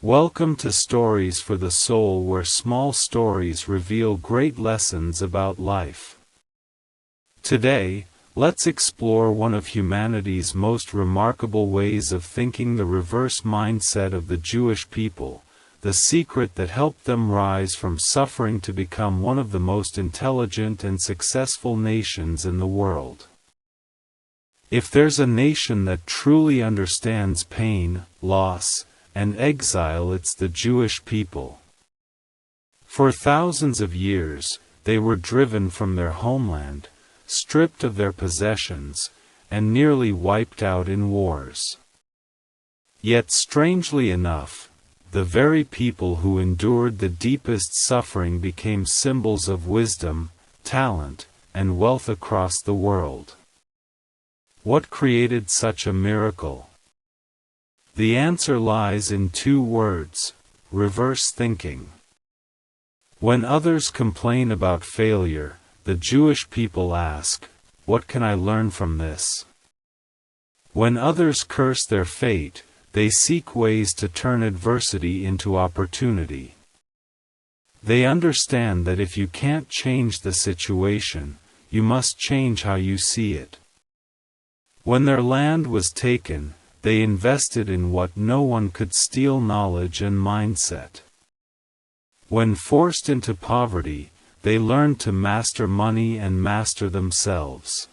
Welcome to Stories for the Soul, where small stories reveal great lessons about life. Today, let's explore one of humanity's most remarkable ways of thinking: the reverse mindset of the Jewish people, the secret that helped them rise from suffering to become one of the most intelligent and successful nations in the world. If there's a nation that truly understands pain, loss, and exile, it's the Jewish people. For thousands of years, they were driven from their homeland, stripped of their possessions, and nearly wiped out in wars. Yet strangely enough, the very people who endured the deepest suffering became symbols of wisdom, talent, and wealth across the world. What created such a miracle? The answer lies in two words: reverse thinking. When others complain about failure, the Jewish people ask, "What can I learn from this?" When others curse their fate, they seek ways to turn adversity into opportunity. They understand that if you can't change the situation, you must change how you see it. When their land was taken, they invested in what no one could steal: knowledge and mindset. When forced into poverty, they learned to master money and master themselves.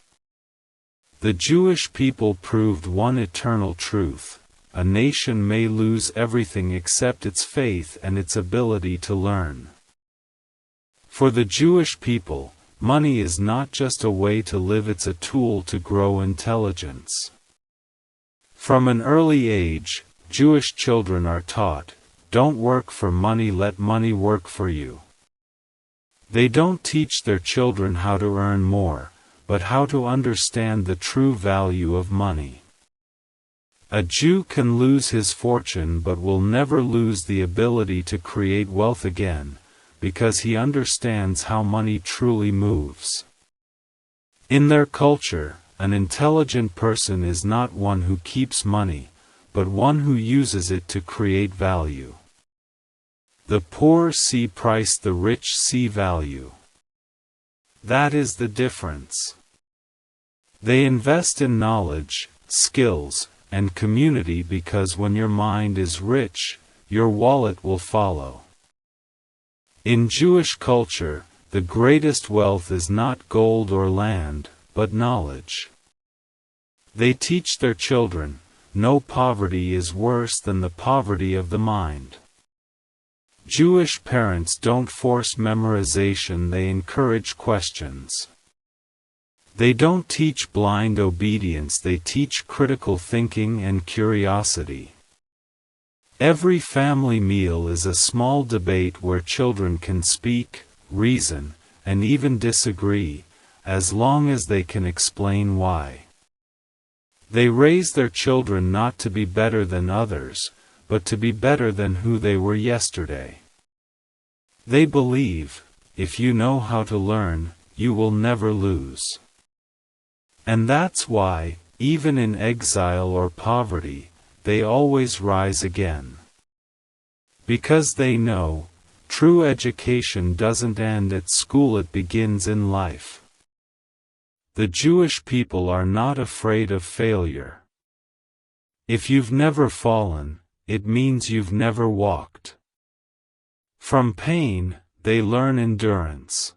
The Jewish people proved one eternal truth: a nation may lose everything except its faith and its ability to learn. For the Jewish people, money is not just a way to live, it's a tool to grow intelligence. From an early age, Jewish children are taught, "Don't work for money, let money work for you." They don't teach their children how to earn more, but how to understand the true value of money. A Jew can lose his fortune but will never lose the ability to create wealth again, because he understands how money truly moves. In their culture, an intelligent person is not one who keeps money, but one who uses it to create value. The poor see price, the rich see value. That is the difference. They invest in knowledge, skills, and community because when your mind is rich, your wallet will follow. In Jewish culture, the greatest wealth is not gold or land, but knowledge. They teach their children, no poverty is worse than the poverty of the mind. Jewish parents don't force memorization, they encourage questions. They don't teach blind obedience, they teach critical thinking and curiosity. Every family meal is a small debate where children can speak, reason, and even disagree, as long as they can explain why. They raise their children not to be better than others, but to be better than who they were yesterday. They believe, if you know how to learn, you will never lose. And that's why, even in exile or poverty, they always rise again. Because they know, true education doesn't end at school, it begins in life. The Jewish people are not afraid of failure. If you've never fallen, it means you've never walked. From pain, they learn endurance.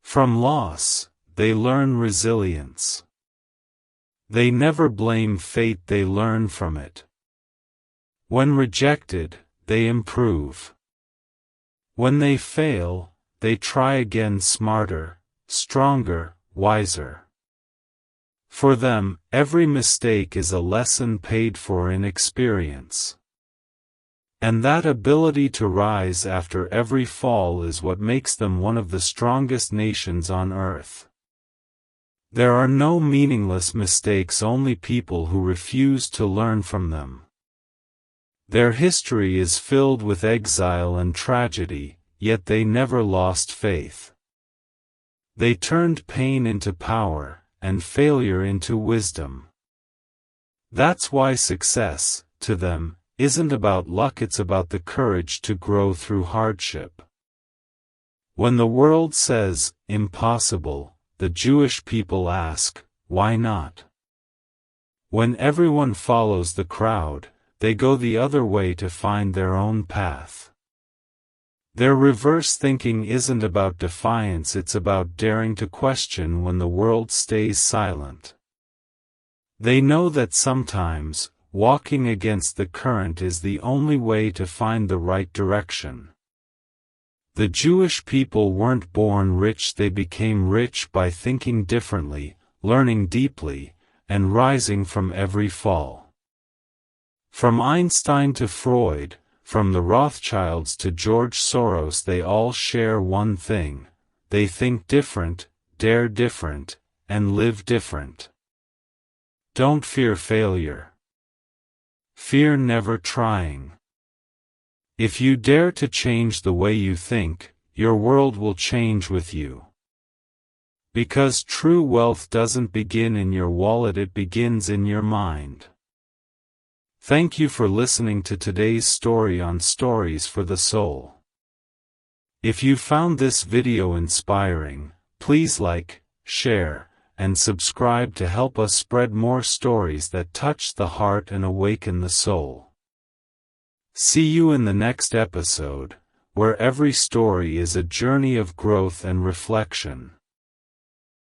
From loss, they learn resilience. They never blame fate, they learn from it. When rejected, they improve. When they fail, they try again, smarter, stronger, wiser. For them, every mistake is a lesson paid for in experience. And that ability to rise after every fall is what makes them one of the strongest nations on earth. There are no meaningless mistakes, only people who refuse to learn from them. Their history is filled with exile and tragedy, yet they never lost faith. They turned pain into power, and failure into wisdom. That's why success, to them, isn't about luck, it's about the courage to grow through hardship. When the world says, impossible, the Jewish people ask, why not? When everyone follows the crowd, they go the other way to find their own path. Their reverse thinking isn't about defiance, it's about daring to question when the world stays silent. They know that sometimes, walking against the current is the only way to find the right direction. The Jewish people weren't born rich, they became rich by thinking differently, learning deeply, and rising from every fall. From Einstein to Freud, from the Rothschilds to George Soros, they all share one thing: they think different, dare different, and live different. Don't fear failure. Fear never trying. If you dare to change the way you think, your world will change with you. Because true wealth doesn't begin in your wallet, it begins in your mind. Thank you for listening to today's story on Stories for the Soul. If you found this video inspiring, please like, share, and subscribe to help us spread more stories that touch the heart and awaken the soul. See you in the next episode, where every story is a journey of growth and reflection.